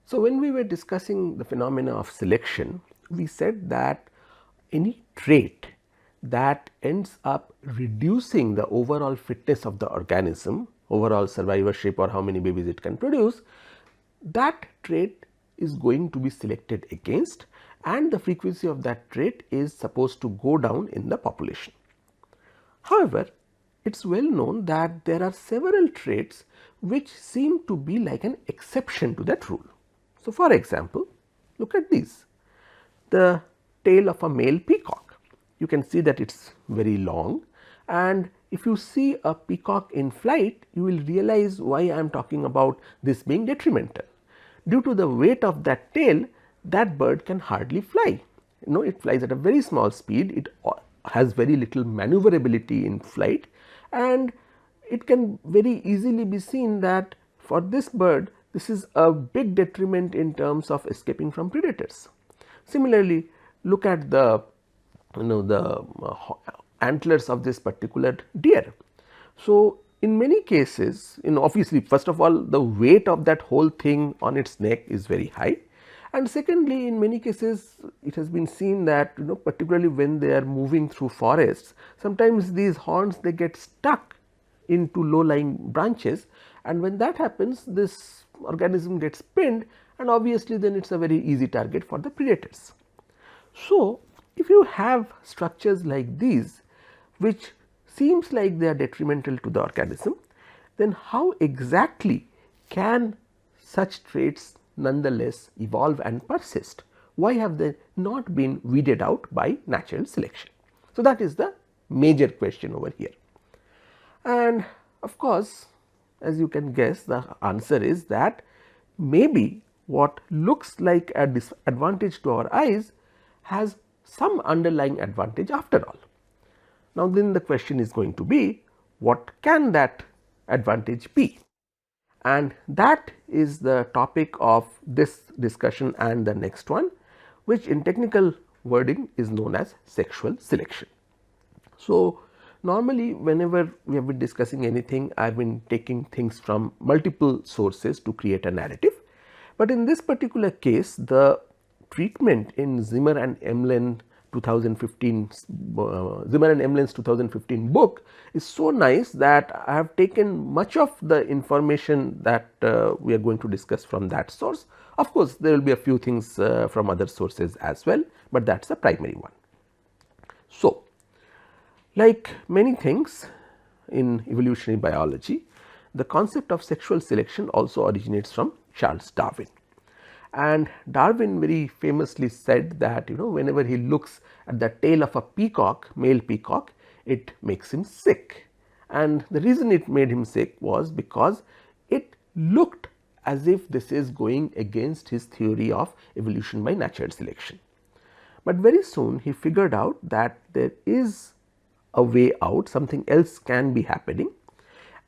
So, when we were discussing the phenomena of selection, we said that any trait that ends up reducing the overall fitness of the organism, overall survivorship or how many babies it can produce, that trait is going to be selected against, and the frequency of that trait is supposed to go down in the population. However, it is well known that there are several traits which seem to be like an exception to that rule. So, for example, look at these, the tail of a male peacock. You can see that it is very long, and if you see a peacock in flight, you will realize why I am talking about this being detrimental. Due to the weight of that tail, that bird can hardly fly. It flies at a very small speed, it has very little maneuverability in flight, and it can very easily be seen that for this bird, this is a big detriment in terms of escaping from predators. Similarly, look at the antlers of this particular deer. So, in many cases, obviously first of all the weight of that whole thing on its neck is very high, and secondly in many cases it has been seen that particularly when they are moving through forests, sometimes these horns they get stuck into low lying branches, and when that happens this organism gets pinned, and obviously then it is a very easy target for the predators. So, if you have structures like these which seems like they are detrimental to the organism, then how exactly can such traits nonetheless evolve and persist? Why have they not been weeded out by natural selection? So, that is the major question over here. And of course, as you can guess, the answer is that maybe what looks like a disadvantage to our eyes has some underlying advantage after all. Now, then the question is going to be, what can that advantage be? And that is the topic of this discussion and the next one, which in technical wording is known as sexual selection. So, normally whenever we have been discussing anything, I have been taking things from multiple sources to create a narrative, but in this particular case the treatment in Zimmer and Emlen's 2015 book is so nice that I have taken much of the information that we are going to discuss from that source. Of course, there will be a few things from other sources as well, but that is the primary one. So, like many things in evolutionary biology, the concept of sexual selection also originates from Charles Darwin. And Darwin very famously said that whenever he looks at the tail of a peacock, male peacock, it makes him sick, and the reason it made him sick was because it looked as if this is going against his theory of evolution by natural selection. But very soon he figured out that there is a way out, something else can be happening,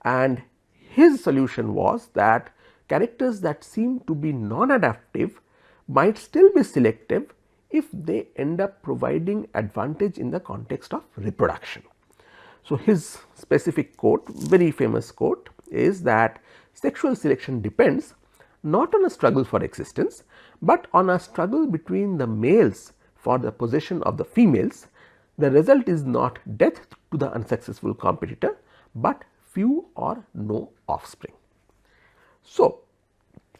and his solution was that characters that seem to be non-adaptive might still be selective if they end up providing advantage in the context of reproduction. So, his specific quote, very famous quote, is that sexual selection depends not on a struggle for existence, but on a struggle between the males for the possession of the females. The result is not death to the unsuccessful competitor, but few or no offspring. So,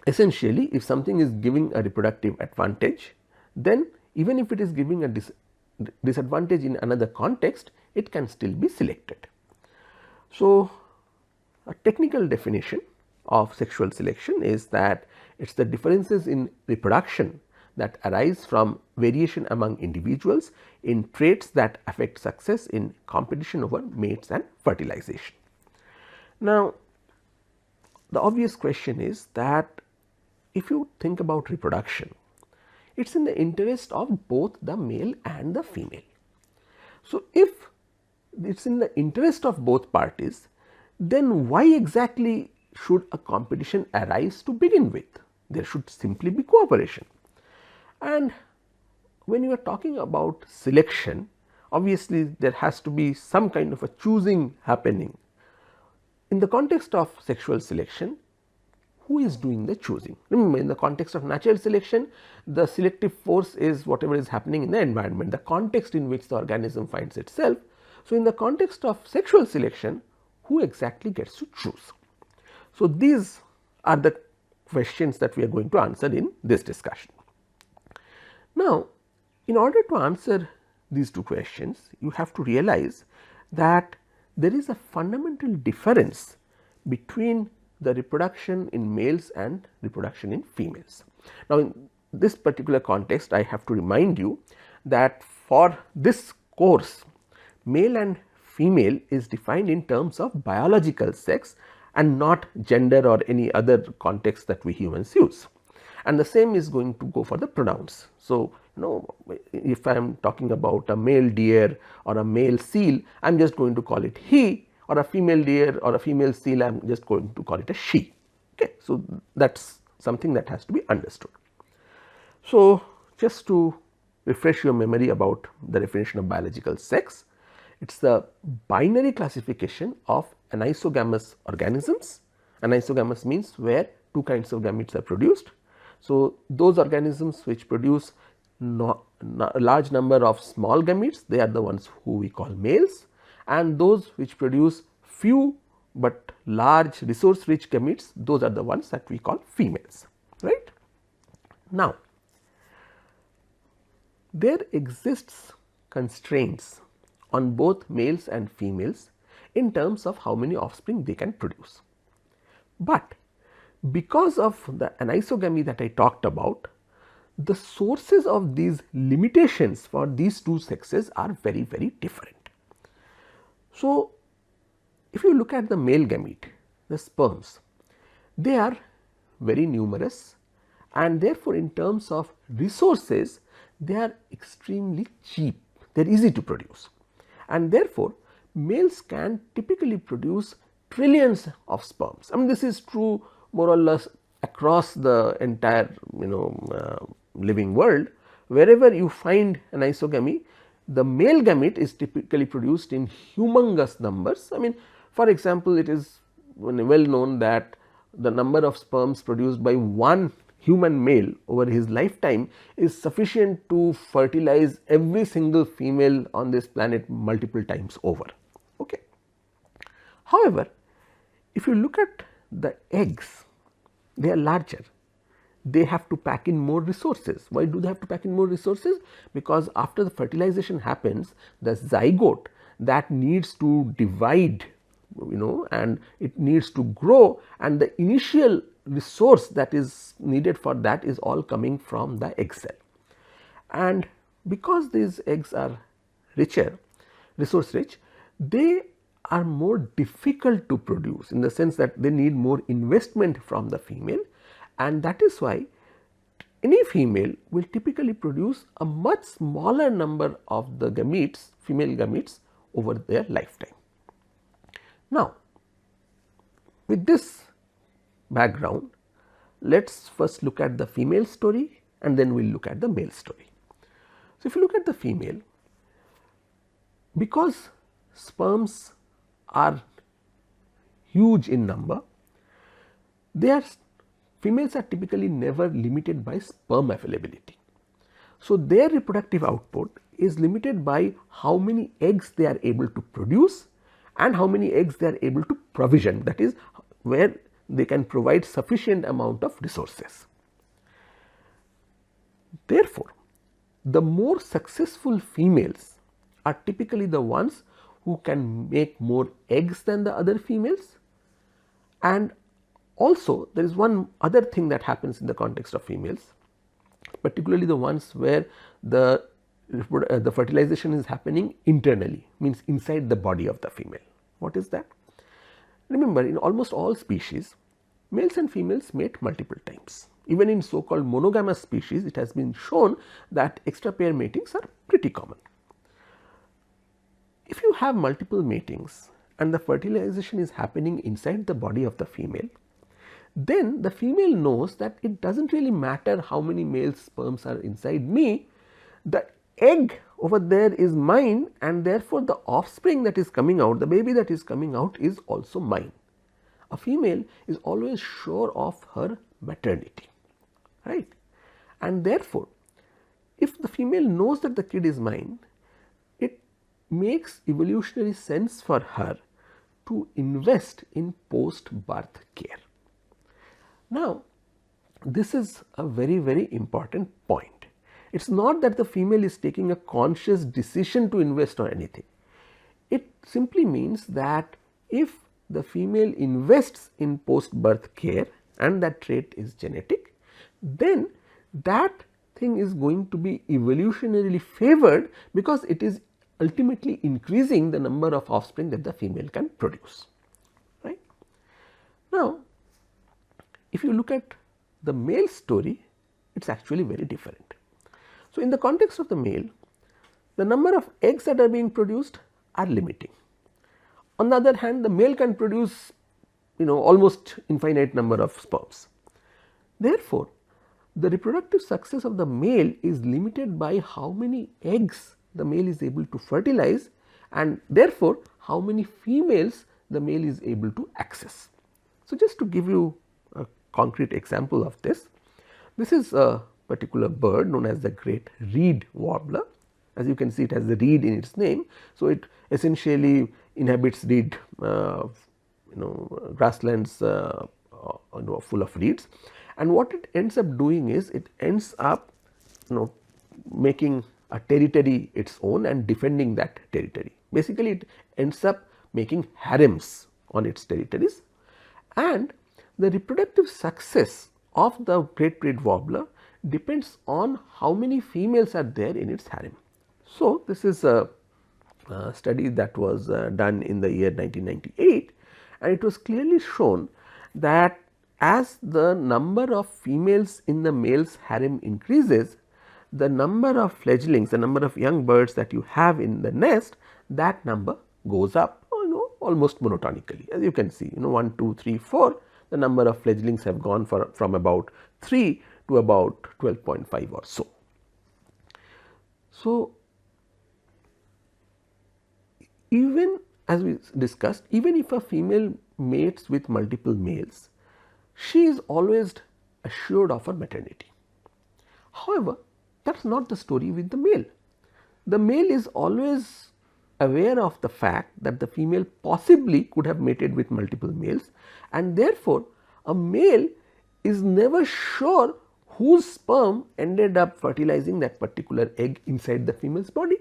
essentially if something is giving a reproductive advantage, then even if it is giving a disadvantage in another context, it can still be selected. So, a technical definition of sexual selection is that it is the differences in reproduction that arise from variation among individuals in traits that affect success in competition over mates and fertilization. Now, the obvious question is that if you think about reproduction, it is in the interest of both the male and the female. So, if it is in the interest of both parties, then why exactly should a competition arise to begin with? There should simply be cooperation. And when you are talking about selection, obviously there has to be some kind of a choosing happening. In the context of sexual selection, who is doing the choosing. Remember, in the context of natural selection, the selective force is whatever is happening in the environment, the context in which the organism finds itself. So, in the context of sexual selection, who exactly gets to choose? So, these are the questions that we are going to answer in this discussion. Now, in order to answer these two questions, you have to realize that there is a fundamental difference between the reproduction in males and reproduction in females. Now, in this particular context, I have to remind you that for this course, male and female is defined in terms of biological sex and not gender or any other context that we humans use. And the same is going to go for the pronouns. So, if I am talking about a male deer or a male seal, I am just going to call it he, or a female deer or a female seal, I am just going to call it a she. Okay. So, that is something that has to be understood. So, just to refresh your memory about the definition of biological sex, it is the binary classification of anisogamous organisms. Anisogamous means where two kinds of gametes are produced. So, those organisms which produce a large number of small gametes, they are the ones who we call males, and those which produce few but large resource rich gametes, those are the ones that we call females, right. Now, there exists constraints on both males and females in terms of how many offspring they can produce. But because of the anisogamy that I talked about, the sources of these limitations for these two sexes are very, very different. So, if you look at the male gamete, the sperms, they are very numerous, and therefore, in terms of resources, they are extremely cheap, they are easy to produce, and therefore, males can typically produce trillions of sperms. I mean, this is true more or less across the entire living world. Wherever you find an isogamy, the male gamete is typically produced in humongous numbers. I mean, for example, it is well known that the number of sperms produced by one human male over his lifetime is sufficient to fertilize every single female on this planet multiple times over. Okay. However, if you look at the eggs, they are larger, they have to pack in more resources. Why do they have to pack in more resources? Because after the fertilization happens, the zygote that needs to divide, and it needs to grow, and the initial resource that is needed for that is all coming from the egg cell. And because these eggs are richer, resource rich, they are more difficult to produce in the sense that they need more investment from the female, and that is why any female will typically produce a much smaller number of the gametes, female gametes, over their lifetime. Now, with this background, let us first look at the female story and then we will look at the male story. So, if you look at the female, because sperms are huge in number, females are typically never limited by sperm availability. So, their reproductive output is limited by how many eggs they are able to produce and how many eggs they are able to provision, that is where they can provide sufficient amount of resources. Therefore, the more successful females are typically the ones who can make more eggs than the other females, and also there is one other thing that happens in the context of females, particularly the ones where the fertilization is happening internally, means inside the body of the female. What is that? Remember, in almost all species, males and females mate multiple times. Even in so called monogamous species, it has been shown that extra pair matings are pretty common. If you have multiple matings and the fertilization is happening inside the body of the female, then the female knows that it does not really matter how many male sperms are inside me, the egg over there is mine, and therefore, the offspring that is coming out, the baby that is coming out is also mine. A female is always sure of her maternity, right? And therefore, if the female knows that the kid is mine, it makes evolutionary sense for her to invest in post-birth care. Now, this is a very important point. It is not that the female is taking a conscious decision to invest or anything. It simply means that if the female invests in post-birth care and that trait is genetic, then that thing is going to be evolutionarily favored because it is ultimately increasing the number of offspring that the female can produce, right. Now, if you look at the male story, it is actually very different. So, in the context of the male, the number of eggs that are being produced are limiting. On the other hand, the male can produce almost infinite number of sperms. Therefore, the reproductive success of the male is limited by how many eggs the male is able to fertilize, and therefore, how many females the male is able to access. So, just to give you a concrete example of this, this is a particular bird known as the great reed warbler. As you can see, it has the reed in its name. So, it essentially inhabits reed grasslands full of reeds, and what it ends up doing is it ends up making a territory its own and defending that territory. Basically, it ends up making harems on its territories, and the reproductive success of the great reed warbler depends on how many females are there in its harem. So, this is a study that was done in the year 1998, and it was clearly shown that as the number of females in the male's harem increases, the number of fledglings, the number of young birds that you have in the nest, that number goes up almost monotonically. As you can see 1, 2, 3, 4, the number of fledglings have gone from about 3 to about 12.5 or so. So, even as we discussed, even if a female mates with multiple males, she is always assured of her maternity. However, that is not the story with the male. The male is always aware of the fact that the female possibly could have mated with multiple males, and therefore, a male is never sure whose sperm ended up fertilizing that particular egg inside the female's body.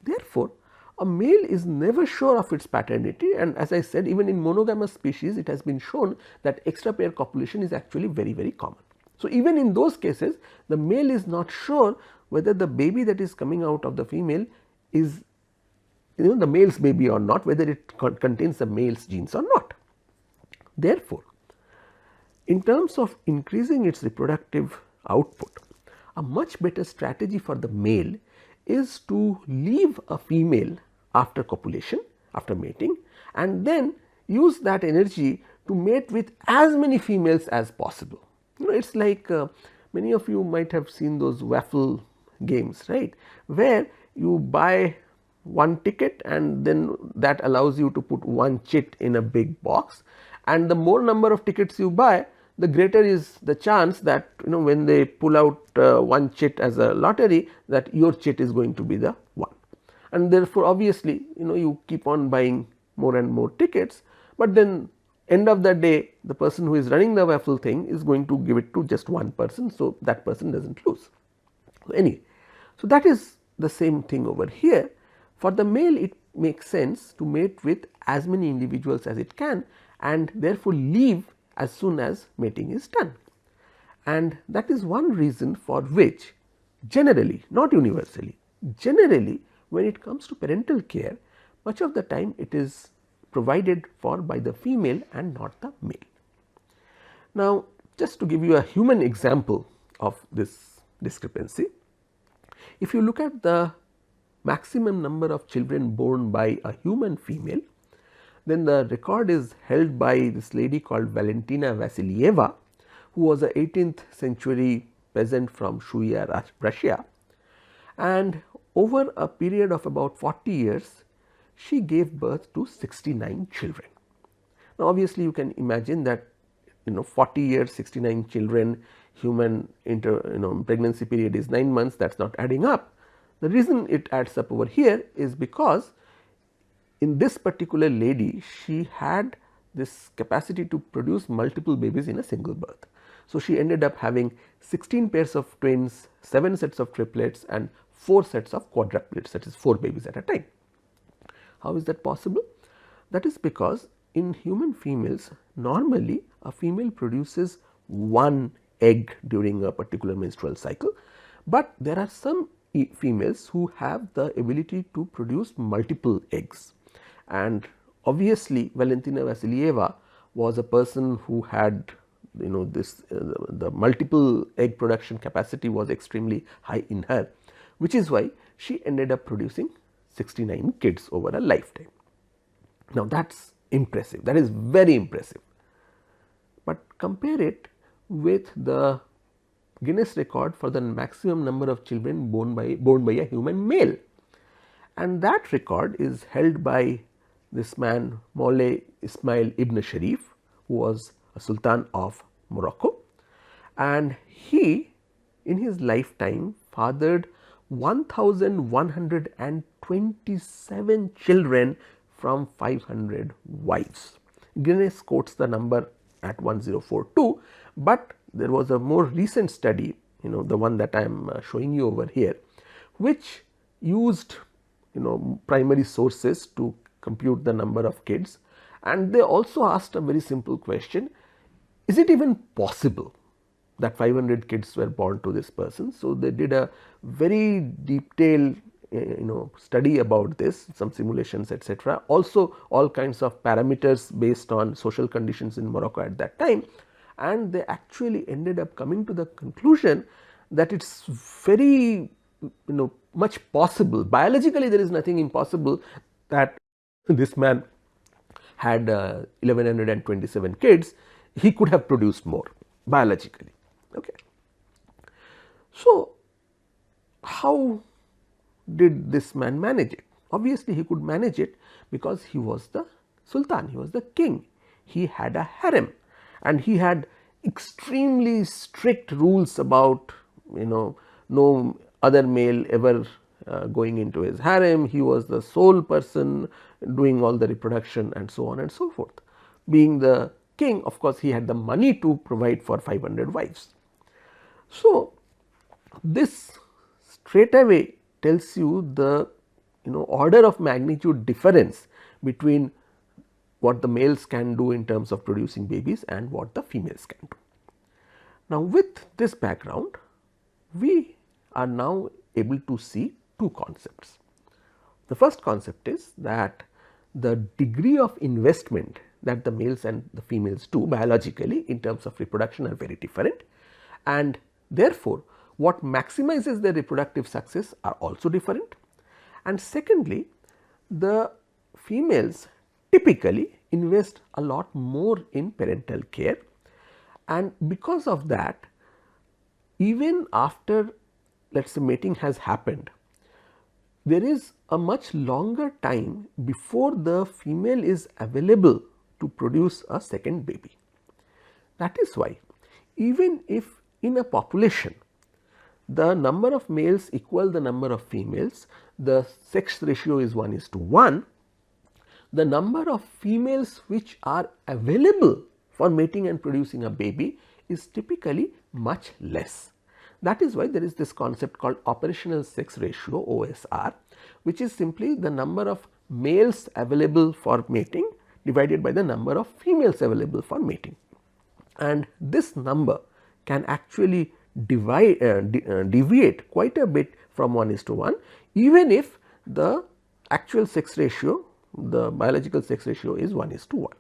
Therefore, a male is never sure of its paternity, and as I said, even in monogamous species it has been shown that extra pair copulation is actually very common. So, even in those cases, the male is not sure whether the baby that is coming out of the female is the male's baby or not, whether it contains the male's genes or not. Therefore, in terms of increasing its reproductive output, a much better strategy for the male is to leave a female after copulation, after mating, and then use that energy to mate with as many females as possible. It is like many of you might have seen those waffle games, right, where you buy one ticket and then that allows you to put one chit in a big box, and the more number of tickets you buy, the greater is the chance that when they pull out one chit as a lottery, that your chit is going to be the one, and therefore obviously you keep on buying more and more tickets, but then end of the day the person who is running the waffle thing is going to give it to just one person, so that person does not lose. So, anyway, so that is the same thing over here. For the male, it makes sense to mate with as many individuals as it can and therefore leave as soon as mating is done, and that is one reason for which generally, not universally, generally when it comes to parental care, much of the time it is provided for by the female and not the male. Now, just to give you a human example of this discrepancy, if you look at the maximum number of children born by a human female, then the record is held by this lady called Valentina Vassilieva, who was a 18th century peasant from Shuya, Russia, and over a period of about 40 years she gave birth to 69 children. Now, obviously, you can imagine that 40 years, 69 children, human pregnancy period is 9 months, that is not adding up. The reason it adds up over here is because in this particular lady, she had this capacity to produce multiple babies in a single birth. So, she ended up having 16 pairs of twins, 7 sets of triplets and 4 sets of quadruplets, that is 4 babies at a time. How is that possible? That is because in human females, normally a female produces 1 egg during a particular menstrual cycle, but there are some females who have the ability to produce multiple eggs. And obviously, Valentina Vassilieva was a person who had this the multiple egg production capacity was extremely high in her, which is why she ended up producing 69 kids over a lifetime. Now, that is impressive, that is very impressive, but compare it with the Guinness record for the maximum number of children born by a human male, and that record is held by this man Moulay Ismail ibn Sharif, who was a sultan of Morocco, and he in his lifetime fathered 1127 children from 500 wives. Guinness quotes the number at 1042, but there was a more recent study, the one that I am showing you over here, which used primary sources to compute the number of kids, and they also asked a very simple question: is it even possible that 500 kids were born to this person? So, they did a very detailed study about this, some simulations, etc. Also all kinds of parameters based on social conditions in Morocco at that time, and they actually ended up coming to the conclusion that it is very much possible. Biologically, there is nothing impossible that this man had 1127 kids, he could have produced more biologically. Okay. So, how did this man manage it? Obviously, he could manage it because he was the sultan, he was the king, he had a harem, and he had extremely strict rules about no other male ever going into his harem. He was the sole person doing all the reproduction and so on and so forth. Being the king, of course, he had the money to provide for 500 wives. So, this straight away tells you the order of magnitude difference between what the males can do in terms of producing babies and what the females can do. Now, with this background, we are now able to see two concepts. The first concept is that the degree of investment that the males and the females do biologically in terms of reproduction are very different, and therefore, what maximizes their reproductive success are also different. And secondly, the females typically invest a lot more in parental care, and because of that, even after let us say mating has happened, there is a much longer time before the female is available to produce a second baby. That is why even if in a population the number of males equal the number of females, the sex ratio is 1:1, the number of females which are available for mating and producing a baby is typically much less. That is why there is this concept called operational sex ratio, OSR, which is simply the number of males available for mating divided by the number of females available for mating, and this number can actually deviate quite a bit from 1:1, even if the actual sex ratio, the biological sex ratio is 1:1.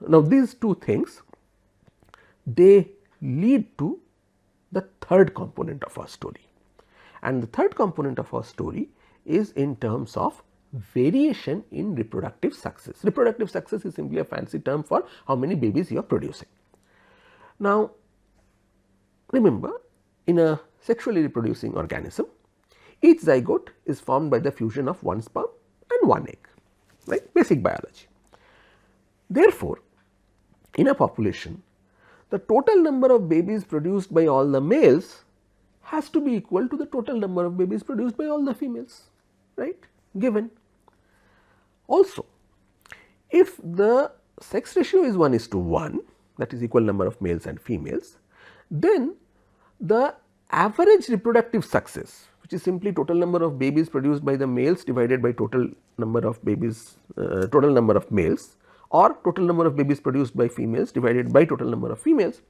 Now, these two things, they lead to the third component of our story, and the third component of our story is in terms of variation in reproductive success. Reproductive success is simply a fancy term for how many babies you are producing. Now, remember, in a sexually reproducing organism, each zygote is formed by the fusion of one sperm and one egg, right, basic biology. Therefore, in a population, the total number of babies produced by all the males has to be equal to the total number of babies produced by all the females, right, given. Also, if the sex ratio is 1:1, that is equal number of males and females, then the average reproductive success, which is simply total number of babies produced by the males divided by total number of babies, total number of males, or total number of babies produced by females divided by total number of females,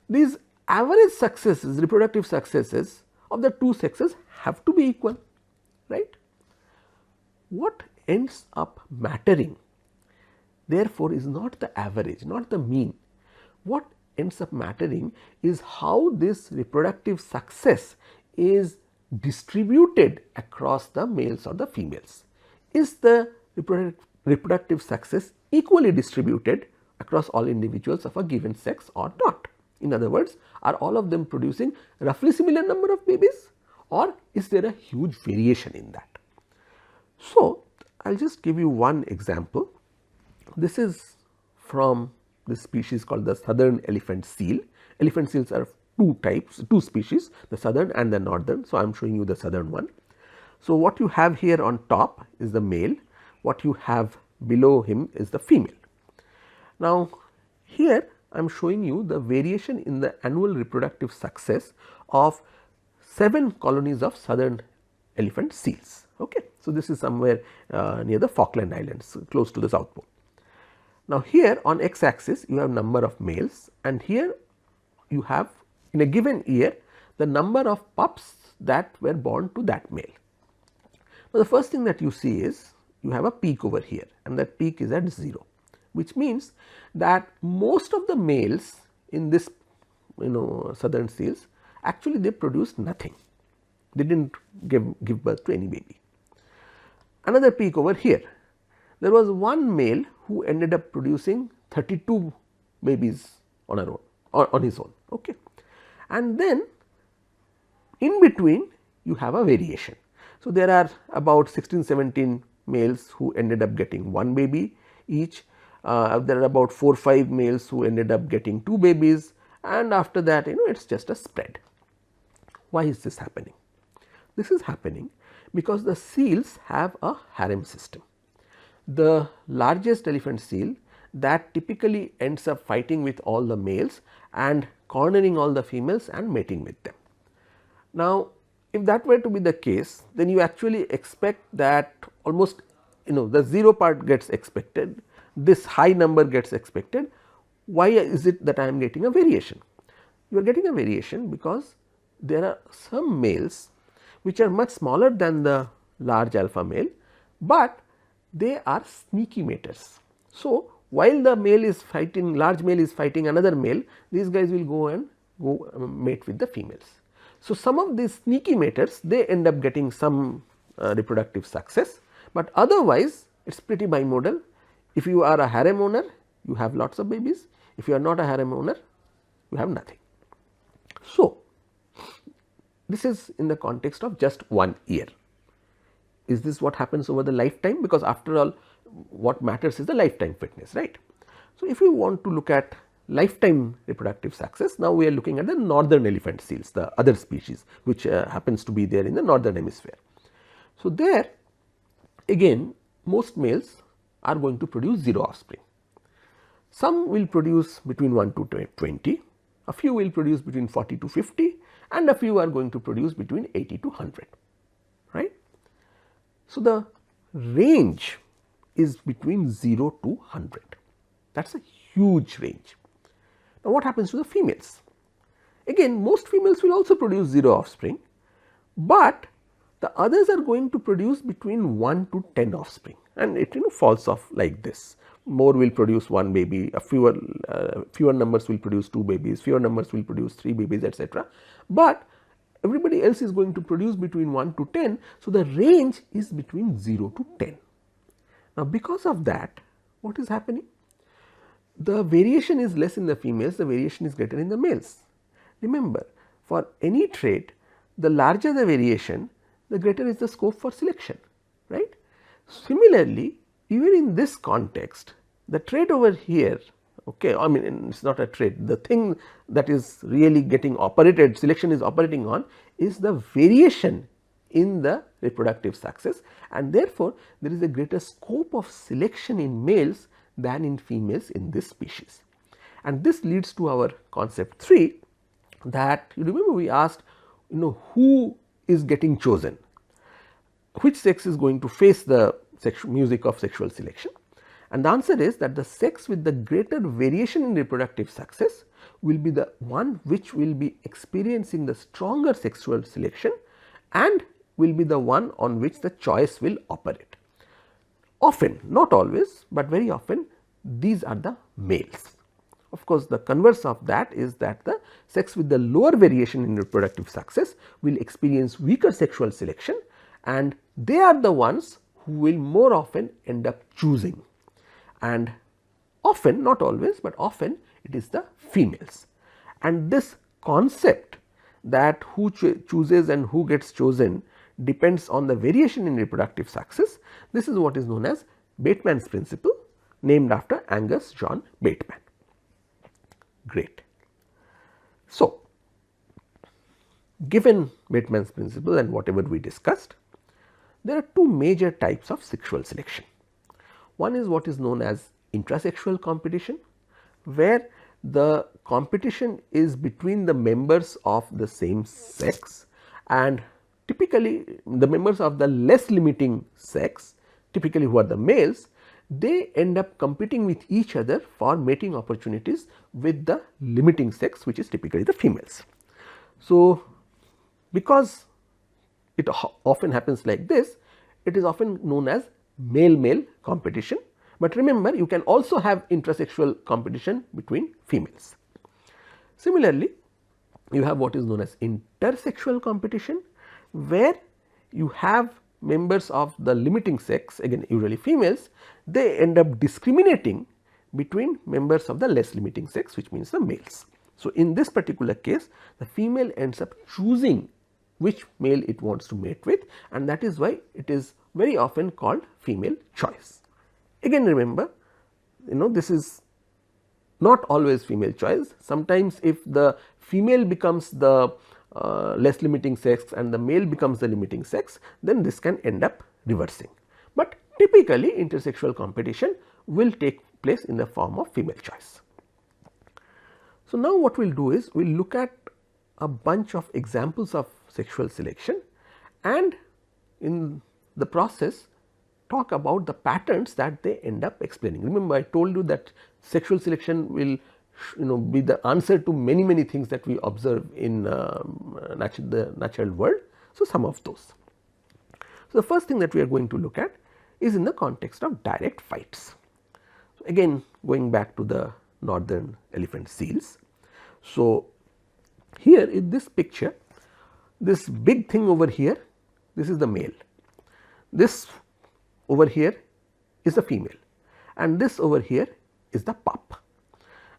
these average successes, reproductive successes of the two sexes have to be equal, right. What ends up mattering therefore is not the average, not the mean. What ends up mattering is how this reproductive success is distributed across the males or the females. Is the reproductive success equally distributed across all individuals of a given sex or not? In other words, are all of them producing roughly similar number of babies, or is there a huge variation in that? So, I will just give you one example. This is from this species called the southern elephant seal. Elephant seals are two types, two species, the southern and the northern. So, I am showing you the southern one. So, what you have here on top is the male, what you have below him is the female. Now, here I am showing you the variation in the annual reproductive success of 7 colonies of southern elephant seals. Okay. So, this is somewhere near the Falkland Islands, close to the South Pole. Now, here on x axis you have number of males, and here you have in a given year the number of pups that were born to that male. Now, the first thing that you see is you have a peak over here, and that peak is at 0, which means that most of the males in this southern seals actually they produced nothing, they did not give birth to any baby. Another peak over here, there was one male who ended up producing 32 babies on her own, or on his own. Okay. And then in between you have a variation. So, there are about 16-17 males who ended up getting one baby each, there are about 4-5 males who ended up getting 2 babies, and after that it is just a spread. Why is this happening? This is happening because the seals have a harem system. The largest elephant seal that typically ends up fighting with all the males and cornering all the females and mating with them. Now, if that were to be the case, then you actually expect that almost the 0 part gets expected, this high number gets expected. Why is it that I am getting a variation? You are getting a variation because there are some males which are much smaller than the large alpha male, but they are sneaky maters. So, while the male is fighting, large male is fighting another male, these guys will go mate with the females. So, some of these sneaky maters they end up getting some reproductive success, but otherwise it is pretty bimodal. If you are a harem owner, you have lots of babies. If you are not a harem owner, you have nothing. So, this is in the context of just 1 year. Is this what happens over the lifetime? Because after all, what matters is the lifetime fitness, right. So, if you want to look at lifetime reproductive success, now we are looking at the northern elephant seals, the other species which happens to be there in the northern hemisphere. So, there again most males are going to produce 0 offspring. Some will produce between 1 to 20, a few will produce between 40 to 50, and a few are going to produce between 80 to 100, right. So, the range is between 0 to 100, that is a huge range. Now, what happens to the females? Again, most females will also produce 0 offspring, but the others are going to produce between 1 to 10 offspring, and it falls off like this. More will produce 1 baby, fewer numbers will produce 2 babies, fewer numbers will produce 3 babies, etc. But everybody else is going to produce between 1 to 10. So, the range is between 0 to 10. Now, because of that, what is happening? The variation is less in the females, the variation is greater in the males. Remember, for any trait, the larger the variation, the greater is the scope for selection, right. Similarly, even in this context, the trait over here, okay, I mean it is not a trait, the thing that is really getting operated, selection is operating on, is the variation in the reproductive success, and therefore, there is a greater scope of selection in males than in females in this species. And this leads to our concept 3, that you remember we asked, who is getting chosen, which sex is going to face the music of sexual selection, and the answer is that the sex with the greater variation in reproductive success will be the one which will be experiencing the stronger sexual selection and will be the one on which the choice will operate. Often, not always, but very often these are the males. Of course, the converse of that is that the sex with the lower variation in reproductive success will experience weaker sexual selection, and they are the ones who will more often end up choosing, and often, not always, but often it is the females. And this concept that who chooses and who gets chosen depends on the variation in reproductive success. This is what is known as Bateman's principle, named after Angus John Bateman. Great. So, given Bateman's principle and whatever we discussed, there are two major types of sexual selection. One is what is known as intrasexual competition, where the competition is between the members of the same sex, and typically the members of the less limiting sex, typically who are the males, they end up competing with each other for mating opportunities with the limiting sex, which is typically the females. So, because it often happens like this, it is often known as male-male competition, but remember you can also have intrasexual competition between females. Similarly, you have what is known as intersexual competition, where you have members of the limiting sex, again usually females, they end up discriminating between members of the less limiting sex, which means the males. So, in this particular case, the female ends up choosing which male it wants to mate with, and that is why it is very often called female choice. Again remember, this is not always female choice. Sometimes if the female becomes the less limiting sex and the male becomes the limiting sex, then this can end up reversing. But typically intersexual competition will take place in the form of female choice. So, now what we will do is we will look at a bunch of examples of sexual selection, and in the process talk about the patterns that they end up explaining. Remember, I told you that sexual selection will be the answer to many things that we observe in the natural world. So, some of those. So, the first thing that we are going to look at is in the context of direct fights. So, again going back to the northern elephant seals. So, here in this picture, this big thing over here, this is the male, this over here is the female, and this over here is the pup.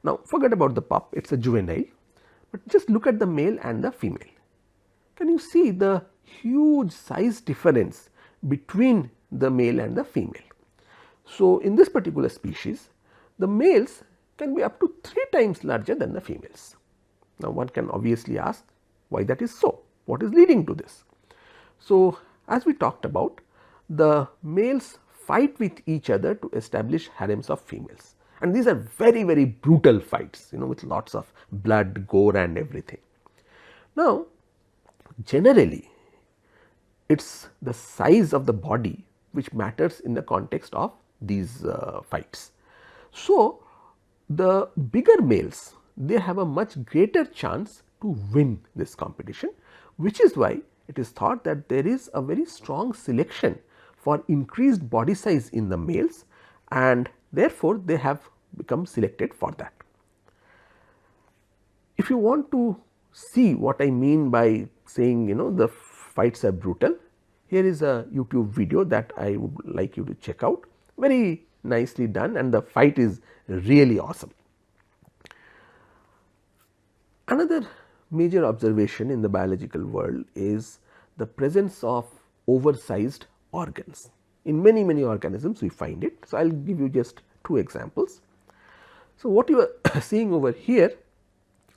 Now, forget about the pup, it is a juvenile, but just look at the male and the female. Can you see the huge size difference between the male and the female? So, in this particular species, the males can be up to 3 times larger than the females. Now, one can obviously ask why that is so, what is leading to this? So, as we talked about, the males fight with each other to establish harems of females, and these are very brutal fights, with lots of blood, gore and everything. Now, generally it is the size of the body which matters in the context of these fights. So, the bigger males, they have a much greater chance to win this competition, which is why it is thought that there is a very strong selection for increased body size in the males, and therefore, they have become selected for that. If you want to see what I mean by saying the fights are brutal, here is a YouTube video that I would like you to check out, very nicely done, and the fight is really awesome. Another major observation in the biological world is the presence of oversized organs. In many organisms we find it. So, I will give you just two examples. So, what you are seeing over here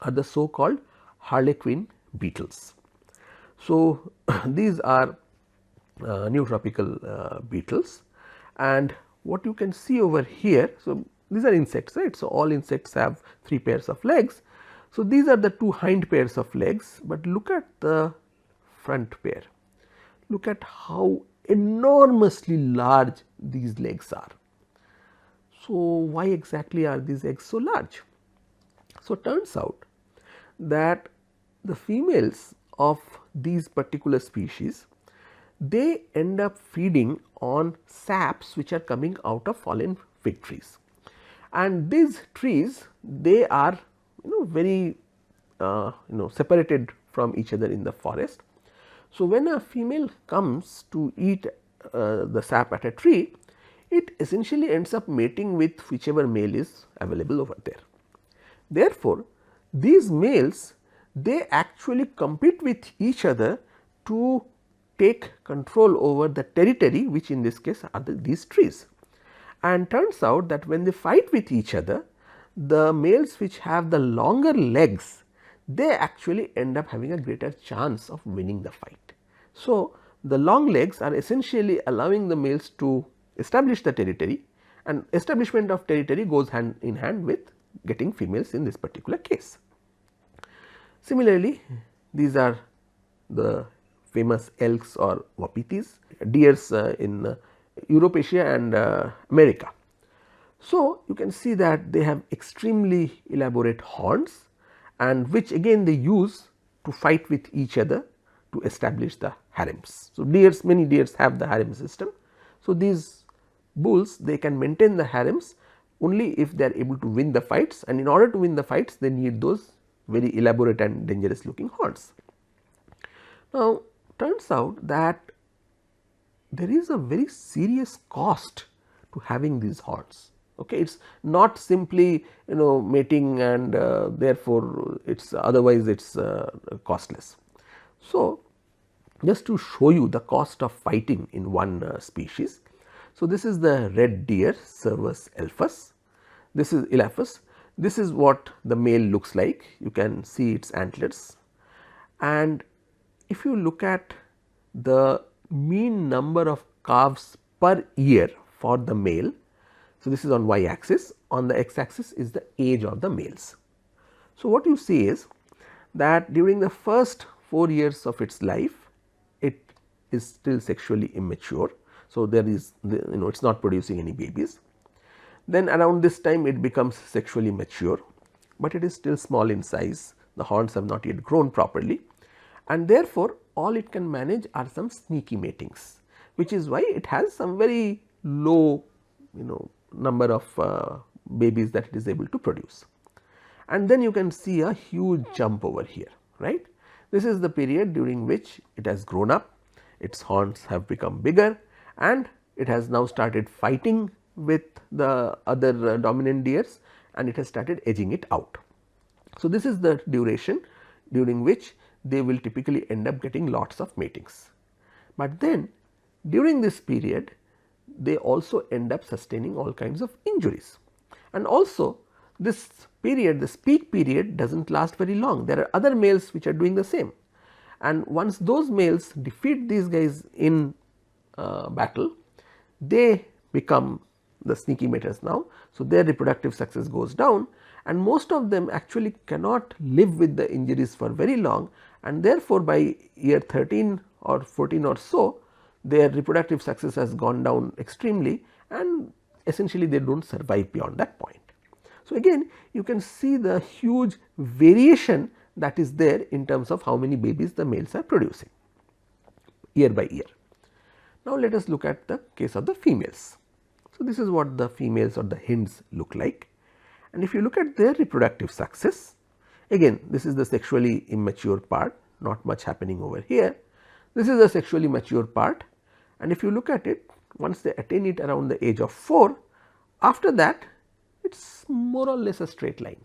are the so called harlequin beetles. So, these are nootropical beetles, and what you can see over here. So, these are insects, right. So, all insects have 3 pairs of legs. So, these are the 2 hind pairs of legs, but look at the front pair. Look at how enormously large these legs are. So, why exactly are these eggs so large? So, turns out that the females of these particular species, they end up feeding on saps which are coming out of fallen fig trees, and these trees, they are very separated from each other in the forest. So, when a female comes to eat the sap at a tree, it essentially ends up mating with whichever male is available over there. Therefore, these males, they actually compete with each other to take control over the territory, which in this case are these trees. And turns out that when they fight with each other, the males which have the longer legs, they actually end up having a greater chance of winning the fight. So, the long legs are essentially allowing the males to establish the territory, and establishment of territory goes hand in hand with getting females in this particular case. Similarly, these are the famous elks or wapitis, deers in Europe, Asia and America. So, you can see that they have extremely elaborate horns, and which again they use to fight with each other to establish the harems. So, deers, many deers have the harem system. So, these bulls, they can maintain the harems only if they are able to win the fights, and in order to win the fights they need those very elaborate and dangerous looking horns. Now, turns out that there is a very serious cost to having these horns. Okay, it is not simply mating and therefore, it is otherwise it is costless. So, just to show you the cost of fighting in one species. So, this is the red deer, Cervus elphus. This is Elaphus. This is what the male looks like. You can see its antlers, and if you look at the mean number of calves per year for the male. So, this is on y axis, on the x axis is the age of the males. So, what you see is that during the first 4 years of its life, it is still sexually immature. So, there is it is not producing any babies. Then around this time it becomes sexually mature, but it is still small in size, the horns have not yet grown properly, and therefore, all it can manage are some sneaky matings, which is why it has some very low number of babies that it is able to produce. And then you can see a huge jump over here, right. This is the period during which it has grown up, its horns have become bigger, and it has now started fighting with the other dominant deers, and it has started edging it out. So, this is the duration during which they will typically end up getting lots of matings. But then during this period, they also end up sustaining all kinds of injuries, and also this period, this peak period does not last very long. There are other males which are doing the same, and once those males defeat these guys in battle, they become the sneaky maters now. So, their reproductive success goes down, and most of them actually cannot live with the injuries for very long, and therefore, by year 13 or 14 or so, their reproductive success has gone down extremely, and essentially they do not survive beyond that point. So, again you can see the huge variation that is there in terms of how many babies the males are producing year by year. Now, let us look at the case of the females. So, this is what the females or the hinds look like, and if you look at their reproductive success, again this is the sexually immature part, not much happening over here. This is the sexually mature part, and if you look at it, once they attain it around the age of 4, after that it is more or less a straight line.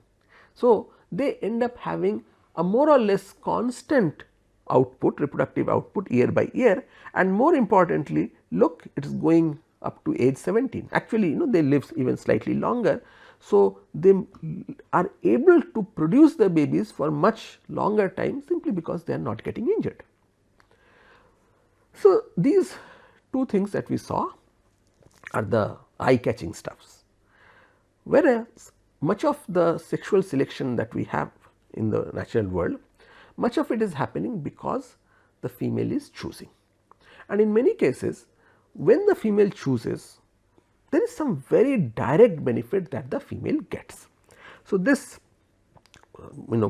So, they end up having a more or less constant output, reproductive output year by year, and more importantly, look, it is going up to age 17. Actually, they live even slightly longer. So, they are able to produce the babies for much longer time simply because they are not getting injured. So, these two things that we saw are the eye catching stuffs, whereas much of the sexual selection that we have in the natural world, much of it is happening because the female is choosing. And in many cases, when the female chooses, there is some very direct benefit that the female gets. So, this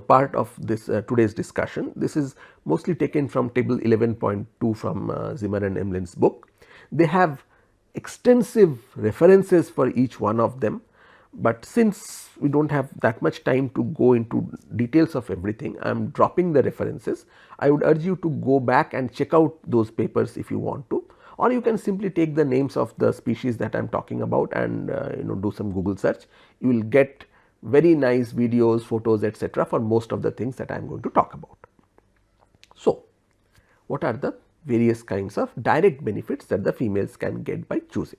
part of this today's discussion, this is mostly taken from table 11.2 from Zimmer and Emlin's book. They have extensive references for each one of them, but since we do not have that much time to go into details of everything, I am dropping the references. I would urge you to go back and check out those papers if you want to, or you can simply take the names of the species that I am talking about and do some Google search. You will get very nice videos, photos, etc. for most of the things that I am going to talk about. So, what are the various kinds of direct benefits that the females can get by choosing?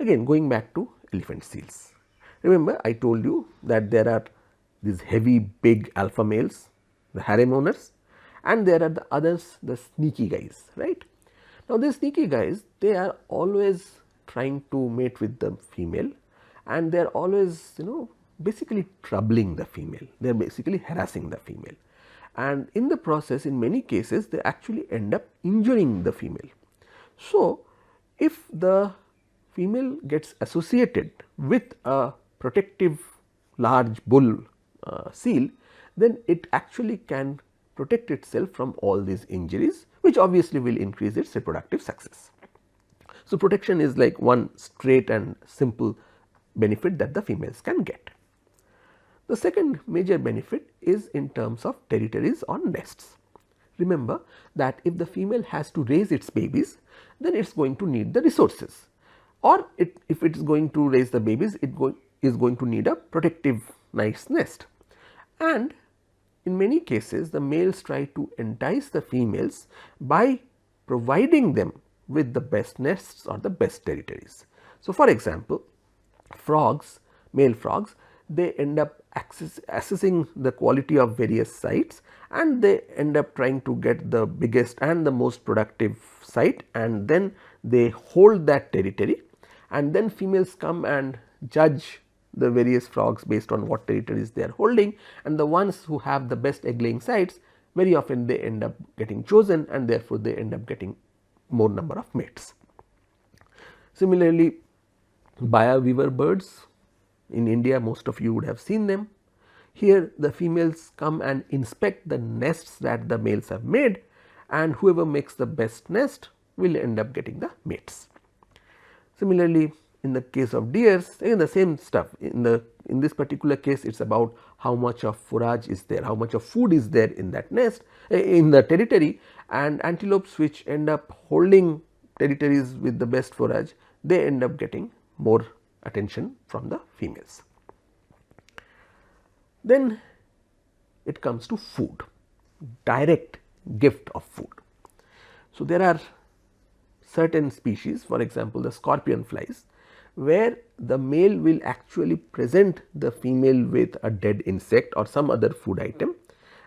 Again, going back to elephant seals. Remember, I told you that there are these heavy big alpha males, the harem owners, and there are the others, the sneaky guys, right. Now, these sneaky guys, they are always trying to mate with the female, and they are always basically troubling the female, they are basically harassing the female, and in the process, in many cases, they actually end up injuring the female. So, if the female gets associated with a protective large bull seal, then it actually can protect itself from all these injuries, which obviously will increase its reproductive success. So, protection is like one straight and simple benefit that the females can get. The second major benefit is in terms of territories or nests. Remember that if the female has to raise its babies, then it is going to need the resources, or if it is going to raise the babies, it is going to need a protective nice nest. And in many cases, the males try to entice the females by providing them with the best nests or the best territories. So, for example, frogs, male frogs, they end up assessing the quality of various sites, and they end up trying to get the biggest and the most productive site, and then they hold that territory, and then females come and judge the various frogs based on what territories they are holding, and the ones who have the best egg laying sites, very often they end up getting chosen, and therefore, they end up getting more number of mates. Similarly, Baya weaver birds in India, most of you would have seen them. Here the females come and inspect the nests that the males have made, and whoever makes the best nest will end up getting the mates. Similarly, in the case of deers, again the same stuff. In this particular case, it is about how much of forage is there, how much of food is there in that nest, in the territory, and antelopes which end up holding territories with the best forage, they end up getting more attention from the females. Then it comes to food, direct gift of food. So, there are certain species, for example, the scorpion flies, where the male will actually present the female with a dead insect or some other food item,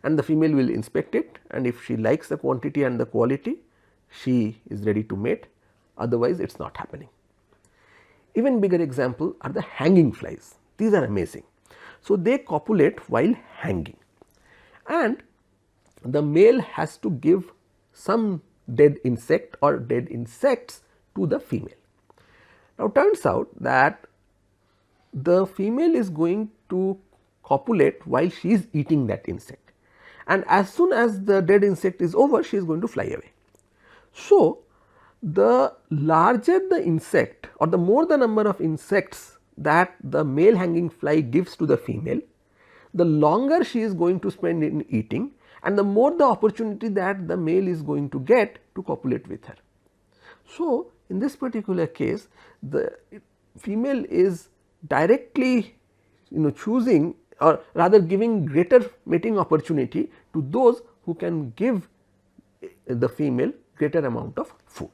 and the female will inspect it, and if she likes the quantity and the quality, she is ready to mate, otherwise it is not happening. Even bigger example are the hanging flies. These are amazing. So, they copulate while hanging, and the male has to give some dead insect or dead insects to the female. Now, turns out that the female is going to copulate while she is eating that insect, and as soon as the dead insect is over, she is going to fly away. So, the larger the insect or the more the number of insects that the male hanging fly gives to the female, the longer she is going to spend in eating, and the more the opportunity that the male is going to get to copulate with her. So, in this particular case, the female is directly choosing, or rather giving greater mating opportunity to those who can give the female greater amount of food.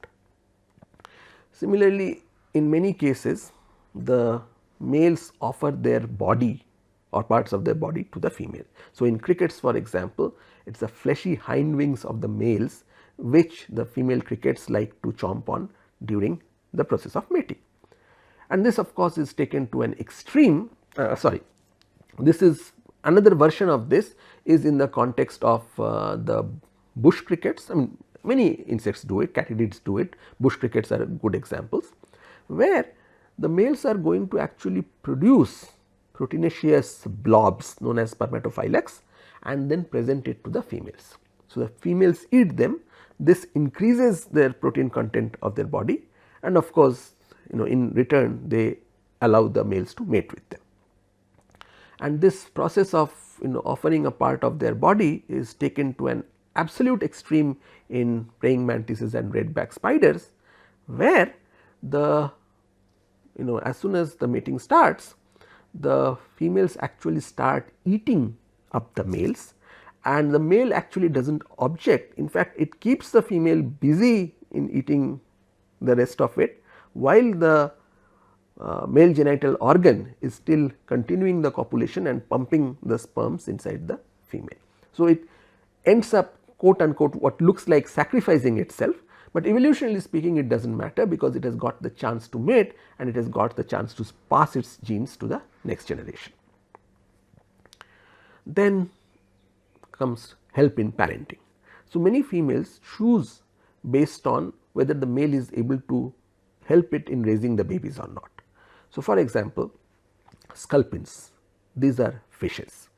Similarly, in many cases the males offer their body or parts of their body to the female. So, in crickets for example, it is the fleshy hind wings of the males which the female crickets like to chomp on during the process of mating. And this of course is taken to an extreme, this is another version of this is in the context of the bush crickets. I mean, many insects do it, katydids do it, bush crickets are good examples, where the males are going to actually produce proteinaceous blobs known as spermatophylax and then present it to the females. So, the females eat them, this increases their protein content of their body, and of course, in return they allow the males to mate with them. And this process of offering a part of their body is taken to an absolute extreme in praying mantises and redback spiders, where the as soon as the mating starts, the females actually start eating up the males, and the male actually does not object. In fact, it keeps the female busy in eating the rest of it, while the male genital organ is still continuing the copulation and pumping the sperms inside the female. So, it ends up quote unquote what looks like sacrificing itself, but evolutionarily speaking it does not matter, because it has got the chance to mate and it has got the chance to pass its genes to the next generation. Then comes help in parenting. So, many females choose based on whether the male is able to help it in raising the babies or not. So, for example, sculpins, these are fishes,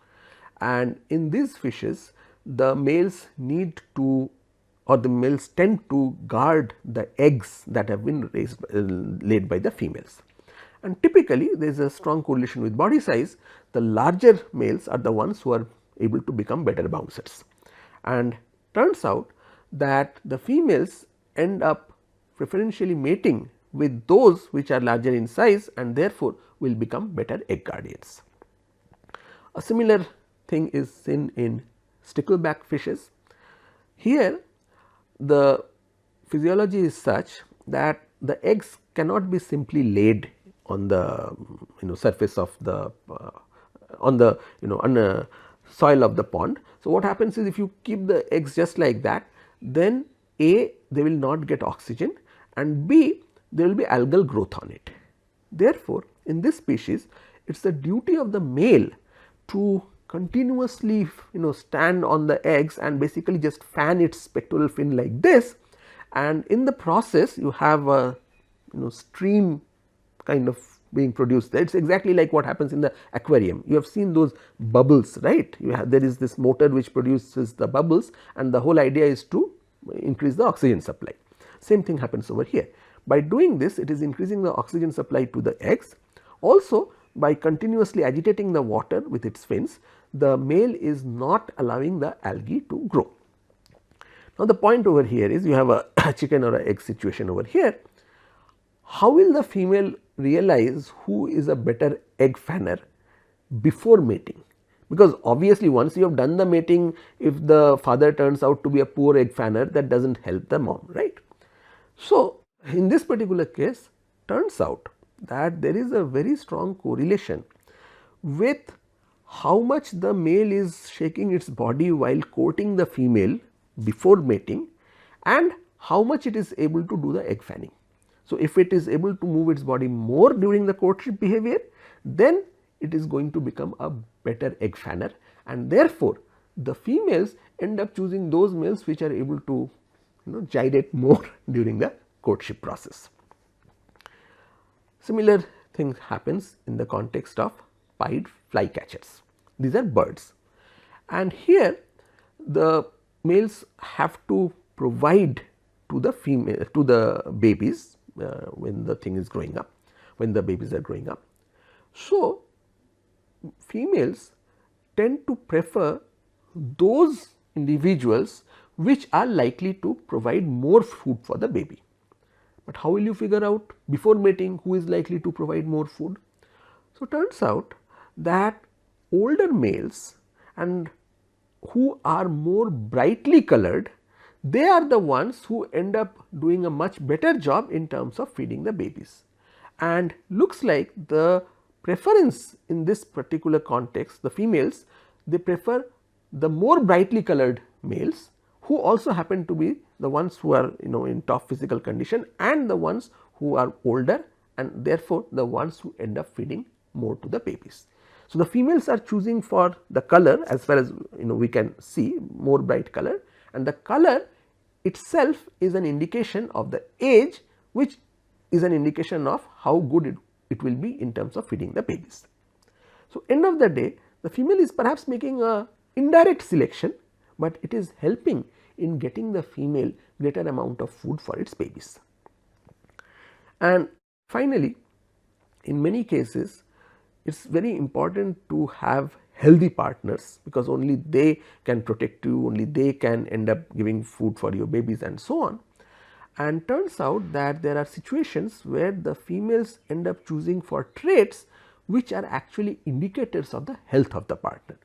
and in these fishes the males need to, or the males tend to guard the eggs that have been laid by the females. And typically there is a strong correlation with body size. The larger males are the ones who are able to become better bouncers, and turns out that the females end up preferentially mating with those which are larger in size and therefore will become better egg guardians. A similar thing is seen in stickleback fishes. Here the physiology is such that the eggs cannot be simply laid on the surface of the on the soil of the pond. So, what happens is if you keep the eggs just like that, then A, they will not get oxygen, and B, there will be algal growth on it. Therefore, in this species it is the duty of the male to continuously stand on the eggs and basically just fan its pectoral fin like this, and in the process you have a stream kind of being produced there. It is exactly like what happens in the aquarium. You have seen those bubbles, right? There is this motor which produces the bubbles, and the whole idea is to increase the oxygen supply. Same thing happens over here. By doing this, it is increasing the oxygen supply to the eggs. Also, by continuously agitating the water with its fins, the male is not allowing the algae to grow. Now, the point over here is you have a chicken or an egg situation over here. How will the female realize who is a better egg fanner before mating? Because obviously once you have done the mating, if the father turns out to be a poor egg fanner, that does not help the mom, right. So, in this particular case, turns out that there is a very strong correlation with how much the male is shaking its body while courting the female before mating and how much it is able to do the egg fanning. So, if it is able to move its body more during the courtship behavior, then it is going to become a better egg fanner, and therefore, the females end up choosing those males which are able to gyrate more during the courtship process. Similar thing happens in the context of pied flycatchers. These are birds, and here the males have to provide to the female, to the babies when the thing is growing up, when the babies are growing up. So, females tend to prefer those individuals which are likely to provide more food for the baby. But how will you figure out before mating who is likely to provide more food? So, turns out that older males and who are more brightly colored, they are the ones who end up doing a much better job in terms of feeding the babies. And looks like the preference in this particular context, the females, they prefer the more brightly colored males, who also happen to be the ones who are in top physical condition, and the ones who are older, and therefore the ones who end up feeding more to the babies. So, the females are choosing for the color, as far as we can see, more bright color, and the color itself is an indication of the age, which is an indication of how good it will be in terms of feeding the babies. So, end of the day, the female is perhaps making a indirect selection, but it is helping in getting the female greater amount of food for its babies. And finally, in many cases, it is very important to have healthy partners, because only they can protect you, only they can end up giving food for your babies and so on. And turns out that there are situations where the females end up choosing for traits which are actually indicators of the health of the partner.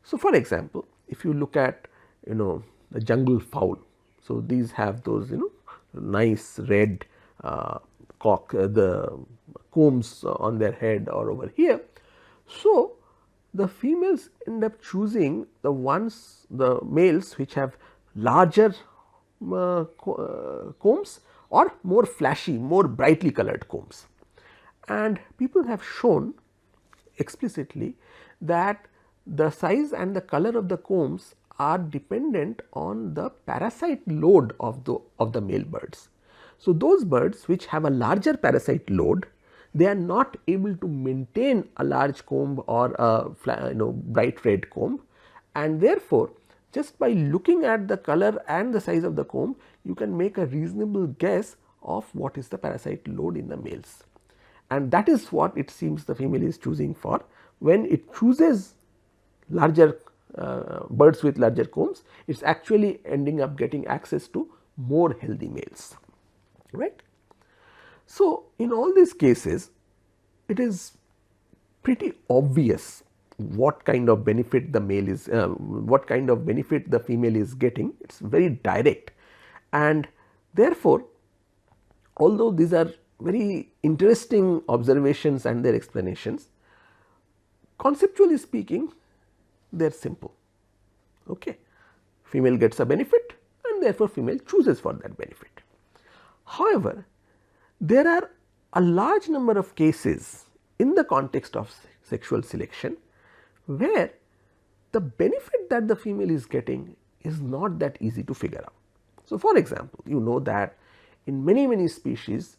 So, for example, if you look at the jungle fowl, so these have those nice red the combs on their head or over here. So, the females end up choosing the males which have larger combs or more flashy, more brightly colored combs. And people have shown explicitly that the size and the color of the combs are dependent on the parasite load of the male birds. So, those birds which have a larger parasite load, they are not able to maintain a large comb or a bright red comb, and therefore, just by looking at the color and the size of the comb, you can make a reasonable guess of what is the parasite load in the males. And that is what it seems the female is choosing for. When it chooses larger birds with larger combs, it is actually ending up getting access to more healthy males, right. So, in all these cases, it is pretty obvious what kind of benefit the male is, what kind of benefit the female is getting. It is very direct, and therefore, although these are very interesting observations and their explanations, conceptually speaking, they are simple. Okay. Female gets a benefit, and therefore, female chooses for that benefit. However, there are a large number of cases in the context of sexual selection where the benefit that the female is getting is not that easy to figure out. So, for example, you know that in many species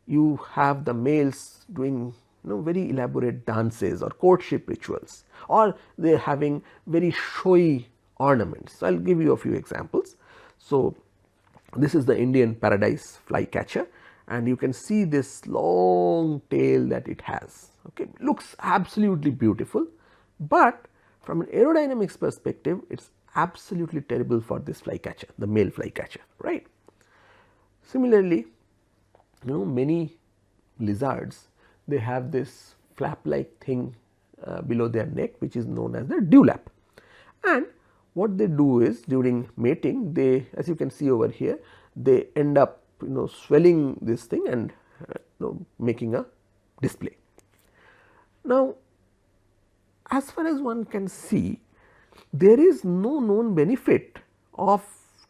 you have the males doing very elaborate dances or courtship rituals, or they are having very showy ornaments. So, I will give you a few examples. So, this is the Indian paradise flycatcher, and you can see this long tail that it has. Okay, looks absolutely beautiful, but from an aerodynamics perspective, it is absolutely terrible for this flycatcher, the male flycatcher, right. Similarly, many lizards, they have this flap like thing below their neck, which is known as the dewlap, and what they do is during mating, they, as you can see over here, they end up swelling this thing and making a display. Now, as far as one can see, there is no known benefit of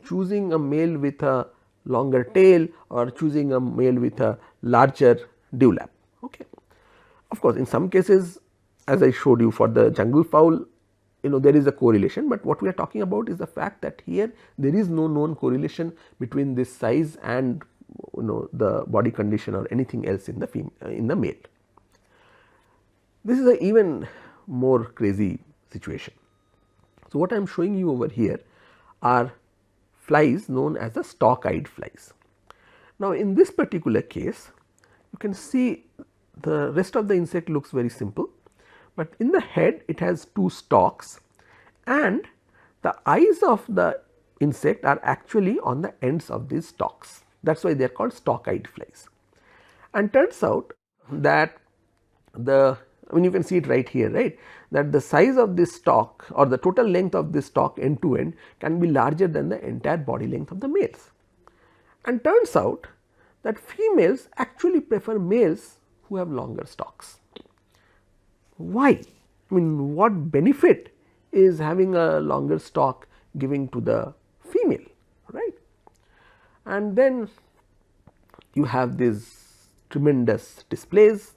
choosing a male with a longer tail or choosing a male with a larger dewlap. Okay. Of course, in some cases, as I showed you for the jungle fowl, there is a correlation, but what we are talking about is the fact that here there is no known correlation between this size and the body condition or anything else in the male. This is an even more crazy situation. So, what I am showing you over here are flies known as the stalk-eyed flies. Now, in this particular case, you can see the rest of the insect looks very simple, but in the head it has two stalks, and the eyes of the insect are actually on the ends of these stalks. That is why they are called stalk-eyed flies. And turns out that the I mean, you can see it right here, right, that the size of this stalk or the total length of this stalk end to end can be larger than the entire body length of the males. And turns out that females actually prefer males who have longer stalks. Why? I mean, what benefit is having a longer stalk giving to the female, right? And then you have these tremendous displays.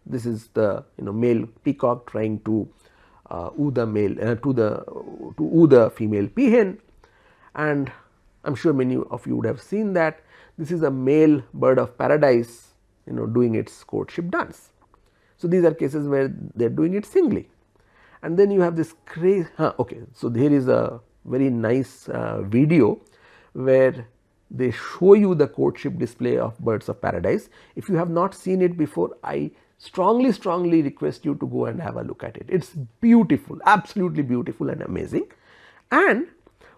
This is the male peacock trying to woo the male to woo the female peahen, and I am sure many of you would have seen that this is a male bird of paradise doing its courtship dance. So, these are cases where they are doing it singly, and then you have this crazy okay. So, here is a very nice video where they show you the courtship display of birds of paradise. If you have not seen it before, I strongly request you to go and have a look at it. It is beautiful, absolutely beautiful and amazing. And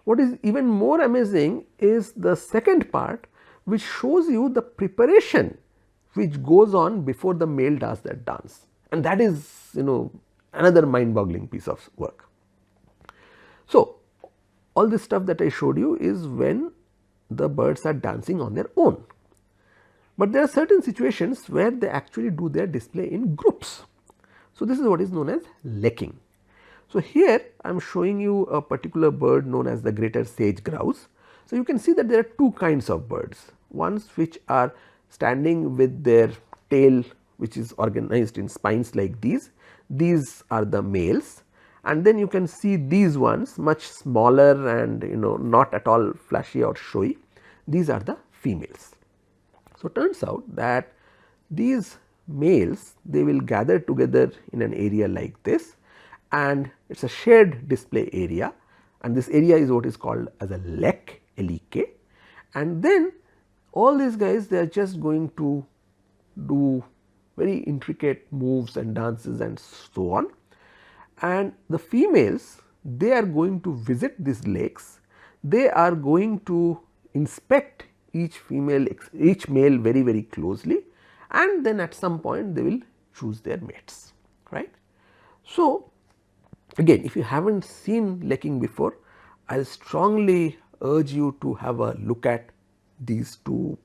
what is even more amazing is the second part, which shows you the preparation which goes on before the male does that dance, and that is another mind boggling piece of work. So, all this stuff that I showed you is when the birds are dancing on their own, but there are certain situations where they actually do their display in groups. So, this is what is known as lekking. So, here I am showing you a particular bird known as the greater sage grouse. So, you can see that there are two kinds of birds, ones which are standing with their tail which is organized in spines like these are the males, and then you can see these ones much smaller and not at all flashy or showy, these are the females. So, turns out that these males, they will gather together in an area like this, and it is a shared display area, and this area is what is called as a lek, L-E-K, and then all these guys, they are just going to do very intricate moves and dances and so on, and the females, they are going to visit these lakes, they are going to inspect each male very closely, and then at some point they will choose their mates, right. So, again, if you have not seen lekking before, I will strongly urge you to have a look at these two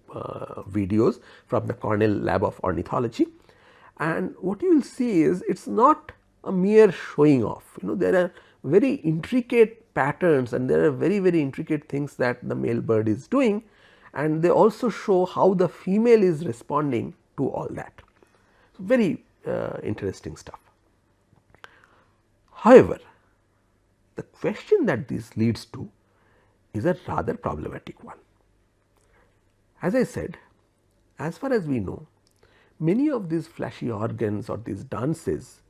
videos from the Cornell Lab of Ornithology, and what you will see is it is not a mere showing off. There are very intricate patterns and there are very intricate things that the male bird is doing, and they also show how the female is responding to all that. So, very interesting stuff. However, the question that this leads to is a rather problematic one. As I said, as far as we know, many of these flashy organs or these dances,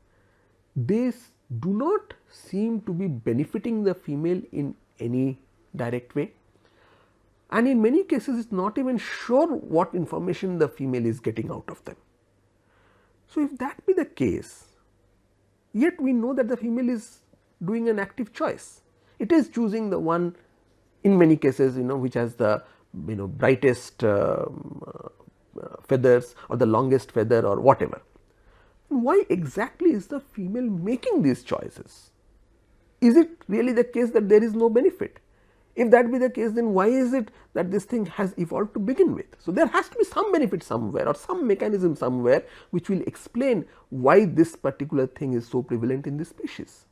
they do not seem to be benefiting the female in any direct way, and in many cases it is not even sure what information the female is getting out of them. So, if that be the case, yet we know that the female is doing an active choice. It is choosing the one in many cases which has the brightest feathers or the longest feather or whatever. Why exactly is the female making these choices? Is it really the case that there is no benefit? If that be the case, then why is it that this thing has evolved to begin with? So, there has to be some benefit somewhere or some mechanism somewhere which will explain why this particular thing is so prevalent in this species.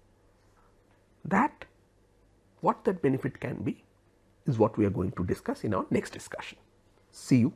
What that benefit can be is what we are going to discuss in our next discussion. See you.